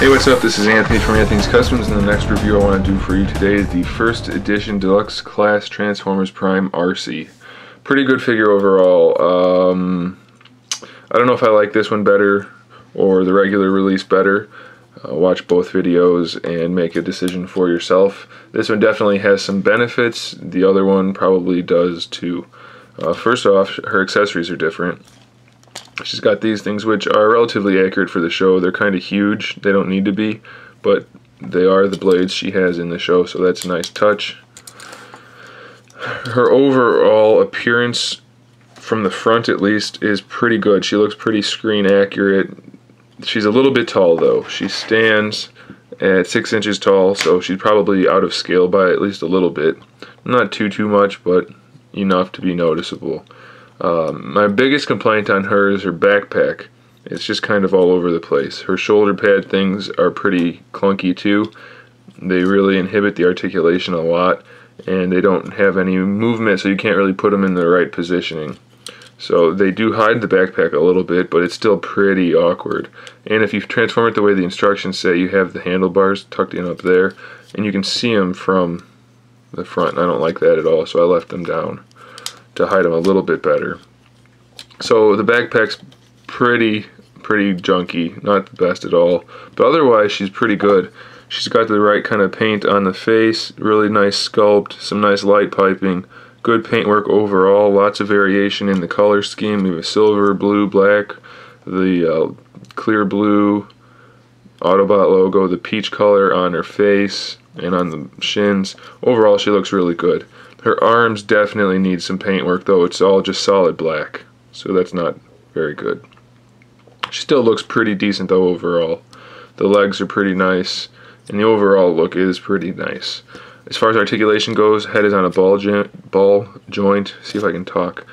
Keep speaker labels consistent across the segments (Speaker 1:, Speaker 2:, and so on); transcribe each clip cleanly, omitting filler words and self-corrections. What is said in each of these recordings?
Speaker 1: Hey, what's up? This is Anthony from Anthony's Customs, and the next review I want to do for you today is the first edition Deluxe Class Transformers Prime Arcee. Pretty good figure overall. I don't know if I like this one better or the regular release better. Watch both videos and make a decision for yourself. This one definitely has some benefits. The other one probably does too. First off, her accessories are different. She's got these things which are relatively accurate for the show. They're kind of huge. They don't need to be, but they are the blades she has in the show, so that's a nice touch. Her overall appearance, from the front at least, is pretty good. She looks pretty screen accurate. She's a little bit tall though. She stands at 6 inches tall, so she's probably out of scale by at least a little bit. Not too much, but enough to be noticeable. My biggest complaint on her is her backpack. It's just kind of all over the place. Her shoulder pad things are pretty clunky too. They really inhibit the articulation a lot, and they don't have any movement, so you can't really put them in the right positioning. So they do hide the backpack a little bit, but it's still pretty awkward. And if you transform it the way the instructions say, you have the handlebars tucked in up there, and you can see them from the front. I don't like that at all, so I left them down to hide them a little bit better. So the backpack's pretty junky, not the best at all, but otherwise she's pretty good. She's got the right kind of paint on the face, really nice sculpt, some nice light piping, good paintwork overall, lots of variation in the color scheme. We have a silver, blue, black, the clear blue Autobot logo, the peach color on her face and on the shins. Overall she looks really good. Her arms definitely need some paintwork though. It's all just solid black, so that's not very good. She still looks pretty decent though overall. The legs are pretty nice, and the overall look is pretty nice. As far as articulation goes, head is on a ball joint. See if I can talk.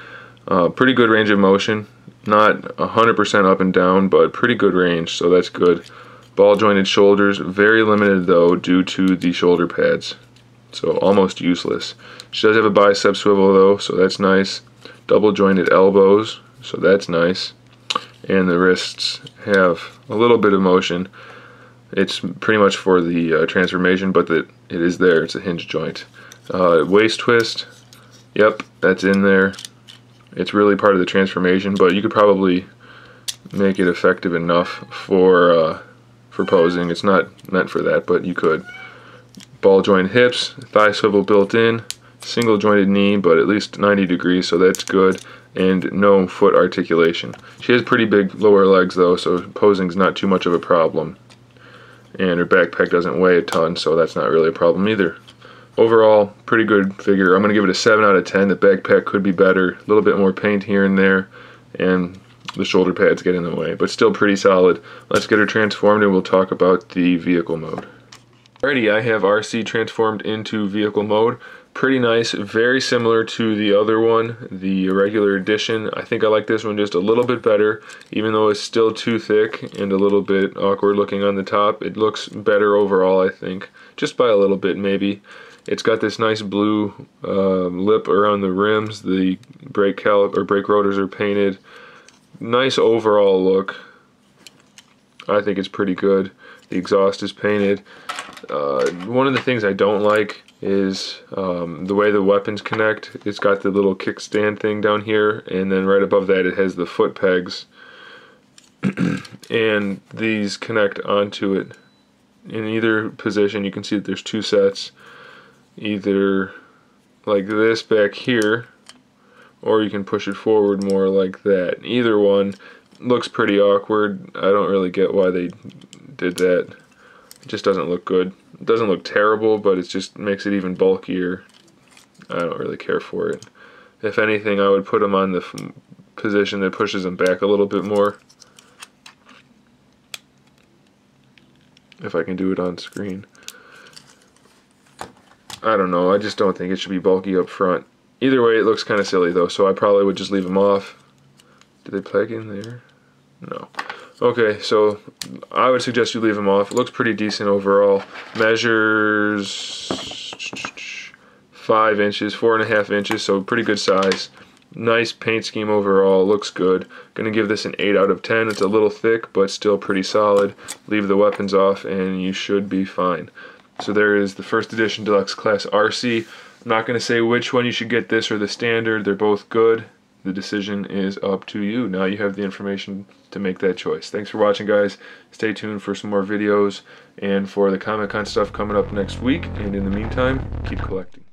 Speaker 1: Pretty good range of motion. Not 100% up and down, but pretty good range, so that's good. Ball jointed shoulders, very limited though due to the shoulder pads, so almost useless. She does have a bicep swivel though, so that's nice. Double jointed elbows, so that's nice. And the wrists have a little bit of motion. It's pretty much for the transformation, but it is there. It's a hinge joint. Waist twist, yep, that's in there. It's really part of the transformation, but you could probably make it effective enough for posing. It's not meant for that, but you could. Ball joint hips, thigh swivel built in, single jointed knee, but at least 90 degrees, so that's good, and no foot articulation. She has pretty big lower legs though, so posing's not too much of a problem. And her backpack doesn't weigh a ton, so that's not really a problem either. Overall, pretty good figure. I'm going to give it a 7 out of 10. The backpack could be better, a little bit more paint here and there, and the shoulder pads get in the way, but still pretty solid. Let's get her transformed and we'll talk about the vehicle mode. Alrighty, I have Arcee transformed into vehicle mode. Pretty nice, very similar to the other one, the regular edition. I think I like this one just a little bit better, even though it's still too thick and a little bit awkward looking on the top. It looks better overall, I think, just by a little bit maybe. It's got this nice blue lip around the rims. The brake rotors are painted. Nice overall look. I think it's pretty good. The exhaust is painted. One of the things I don't like is the way the weapons connect. It's got the little kickstand thing down here, and then right above that it has the foot pegs. And these connect onto it in either position. You can see that there's two sets. Either like this back here, or you can push it forward more like that. Either one looks pretty awkward. I don't really get why they did that. It just doesn't look good. It doesn't look terrible, but it just makes it even bulkier. I don't really care for it. If anything, I would put them on the position that pushes them back a little bit more. If I can do it on screen. I don't know, I just don't think it should be bulky up front. Either way, it looks kind of silly though, so I probably would just leave them off. Do they plug in there? No. Okay, so I would suggest you leave them off. It looks pretty decent overall. Measures 5 inches, 4.5 inches, so pretty good size. Nice paint scheme overall, looks good. Gonna give this an 8 out of 10. It's a little thick, but still pretty solid. Leave the weapons off and you should be fine. So there is the first edition Deluxe Class Arcee. I'm not gonna say which one you should get, this or the standard. They're both good. The decision is up to you. Now you have the information to make that choice. Thanks for watching, guys. Stay tuned for some more videos and for the Comic-Con stuff coming up next week. And in the meantime, keep collecting.